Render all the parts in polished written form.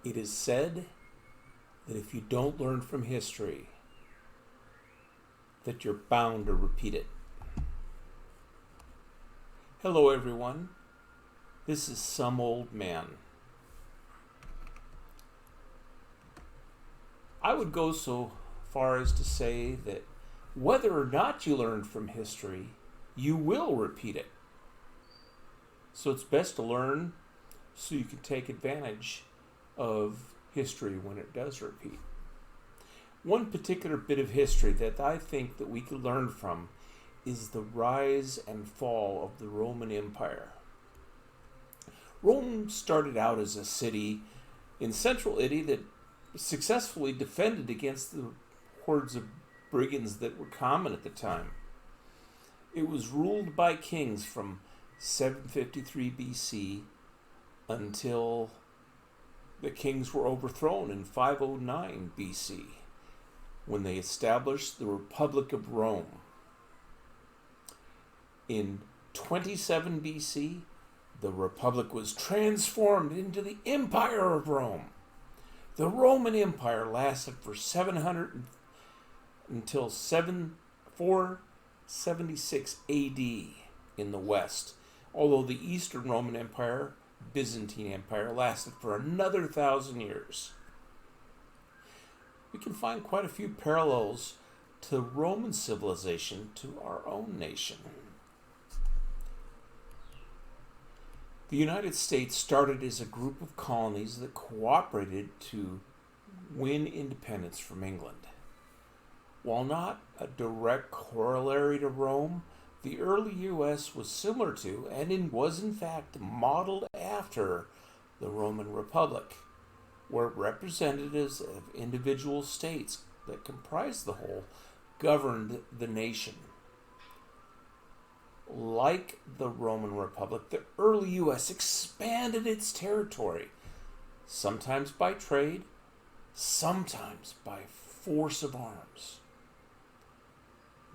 It is said that if you don't learn from history, that you're bound to repeat it. Hello everyone, this is Some Old Man. I would go so far as to say that whether or not you learn from history, you will repeat it. So it's best to learn so you can take advantage of history when it does repeat. One particular bit of history that I think that we could learn from is the rise and fall of the Roman Empire. Rome started out as a city in central Italy that successfully defended against the hordes of brigands that were common at the time. It was ruled by kings from 753 BC until the kings were overthrown in 509 BC when they established the Republic of Rome. In 27 BC, the Republic was transformed into the Empire of Rome. The Roman Empire lasted for 700 until 476 AD in the West, although the Eastern Roman Empire, Byzantine Empire, lasted for another 1,000 years. We can find quite a few parallels to Roman civilization to our own nation. The United States started as a group of colonies that cooperated to win independence from England. While not a direct corollary to Rome, the early U.S. was similar to, and was in fact modeled after, the Roman Republic, where representatives of individual states that comprised the whole governed the nation. Like the Roman Republic, the early U.S. expanded its territory, sometimes by trade, sometimes by force of arms.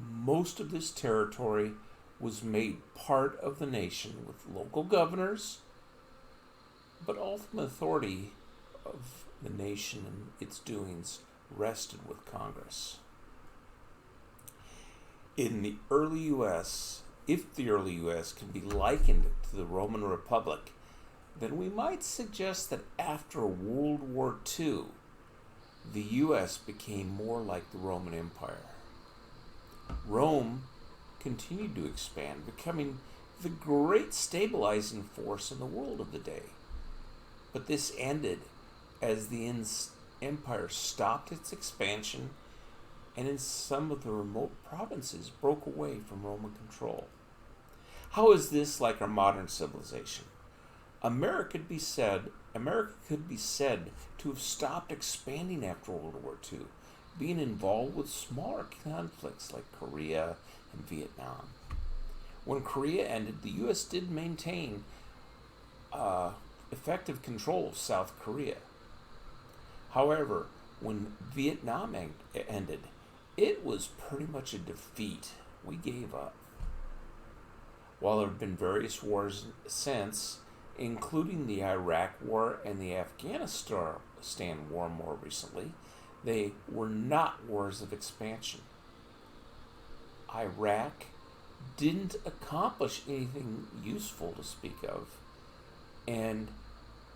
Most of this territory was made part of the nation with local governors, but ultimate authority of the nation and its doings rested with Congress. In the early U.S., if the early U.S. can be likened to the Roman Republic, then we might suggest that after World War II, the U.S. became more like the Roman Empire. Rome continued to expand, becoming the great stabilizing force in the world of the day. But this ended as the empire stopped its expansion and in some of the remote provinces broke away from Roman control. How is this like our modern civilization? America could be said to have stopped expanding after World War II, being involved with smaller conflicts like Korea and Vietnam. When Korea ended, the U.S. did maintain effective control of South Korea. However, when Vietnam ended, it was pretty much a defeat. We gave up. While there have been various wars since, including the Iraq War and the Afghanistan War more recently, they were not wars of expansion. Iraq didn't accomplish anything useful to speak of, and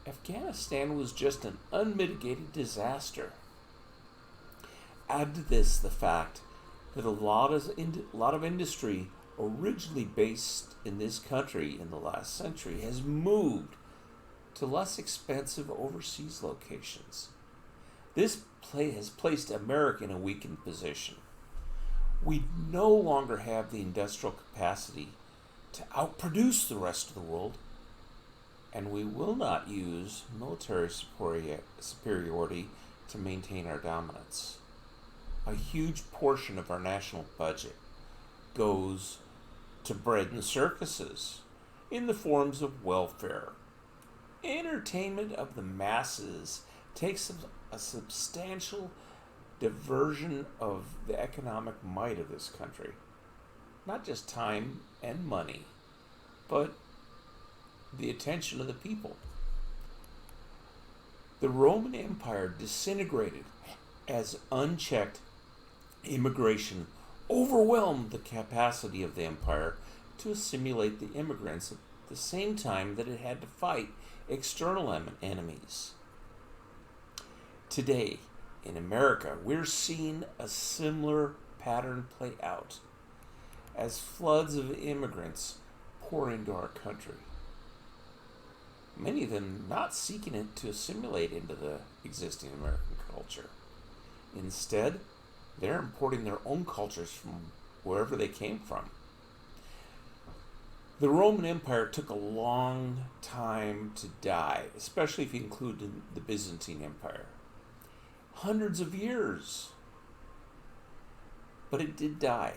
Afghanistan was just an unmitigated disaster. Add to this the fact that a lot of industry originally based in this country in the last century has moved to less expensive overseas locations. This has placed America in a weakened position. We no longer have the industrial capacity to outproduce the rest of the world, and we will not use military superiority to maintain our dominance. A huge portion of our national budget goes to bread and circuses in the forms of welfare. Entertainment of the masses takes a substantial diversion of the economic might of this country. Not just time and money, but the attention of the people. The Roman Empire disintegrated as unchecked immigration overwhelmed the capacity of the empire to assimilate the immigrants at the same time that it had to fight external enemies. Today, in America, we're seeing a similar pattern play out as floods of immigrants pour into our country. Many of them not seeking it to assimilate into the existing American culture. Instead, they're importing their own cultures from wherever they came from. The Roman Empire took a long time to die, especially if you include the Byzantine Empire. Hundreds of years. But it did die.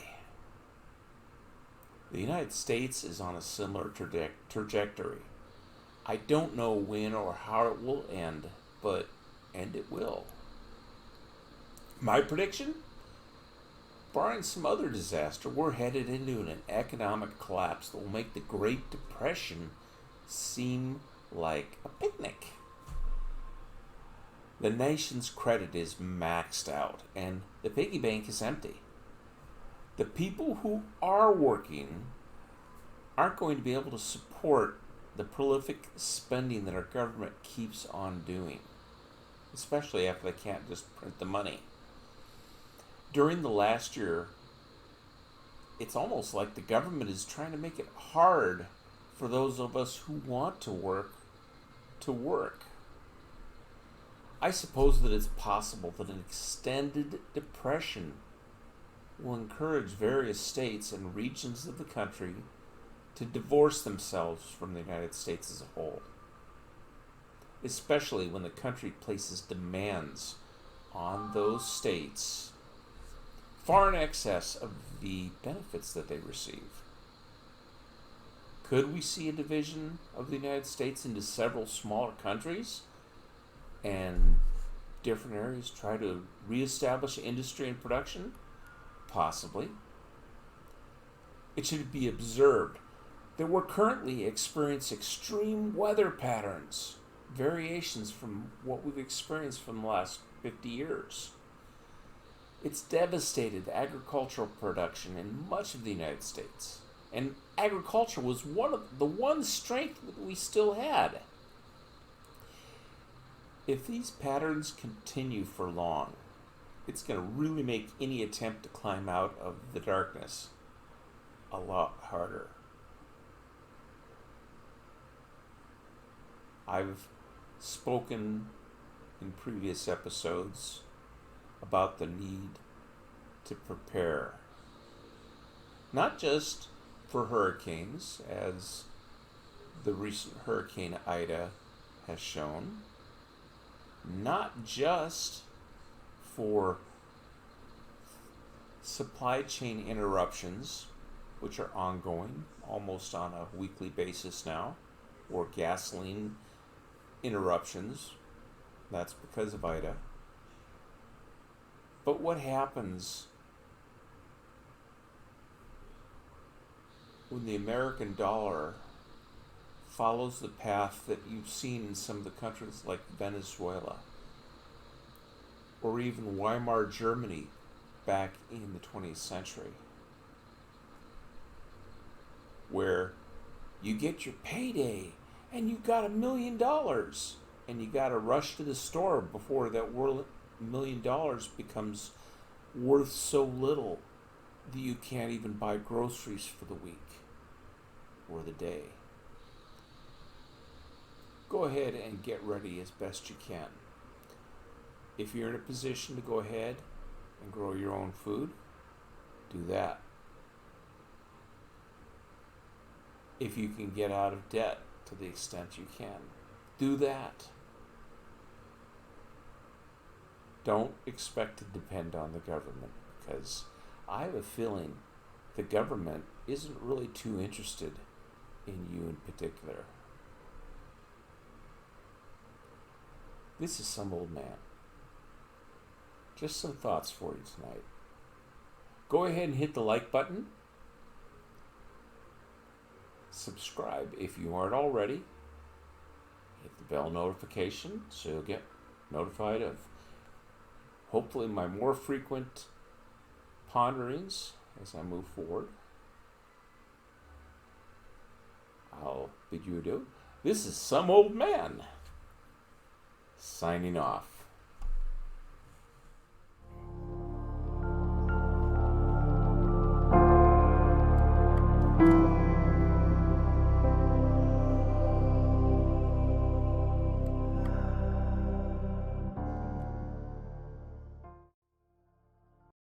The United States is on a similar trajectory. I don't know when or how it will end, but end it will. My prediction? Barring some other disaster, we're headed into an economic collapse that will make the Great Depression seem like a picnic. The nation's credit is maxed out, and the piggy bank is empty. The people who are working aren't going to be able to support the prolific spending that our government keeps on doing, especially after they can't just print the money. During the last year, it's almost like the government is trying to make it hard for those of us who want to work to work. I suppose that it's possible that an extended depression will encourage various states and regions of the country to divorce themselves from the United States as a whole, especially when the country places demands on those states far in excess of the benefits that they receive. Could we see a division of the United States into several smaller countries and different areas try to reestablish industry and production? Possibly. It should be observed that we're currently experiencing extreme weather patterns, variations from what we've experienced from the last 50 years. It's devastated agricultural production in much of the United States. And agriculture was the one strength that we still had. If these patterns continue for long, it's going to really make any attempt to climb out of the darkness a lot harder. I've spoken in previous episodes about the need to prepare, not just for hurricanes, as the recent Hurricane Ida has shown, not just for supply chain interruptions, which are ongoing almost on a weekly basis now, or gasoline interruptions, that's because of Ida. But what happens when the American dollar follows the path that you've seen in some of the countries like Venezuela, or even Weimar Germany back in the 20th century, where you get your payday and you've got $1 million and you got to rush to the store before that $1 million becomes worth so little that you can't even buy groceries for the week or the day. Go ahead and get ready as best you can. If you're in a position to go ahead and grow your own food, do that. If you can get out of debt to the extent you can, do that. Don't expect to depend on the government, because I have a feeling the government isn't really too interested in you in particular. This is some old man. Just some thoughts for you tonight. Go ahead and hit the like button. Subscribe if you aren't already. Hit the bell notification so you'll get notified of hopefully my more frequent ponderings as I move forward. I'll bid you adieu. This is Some Old Man signing off.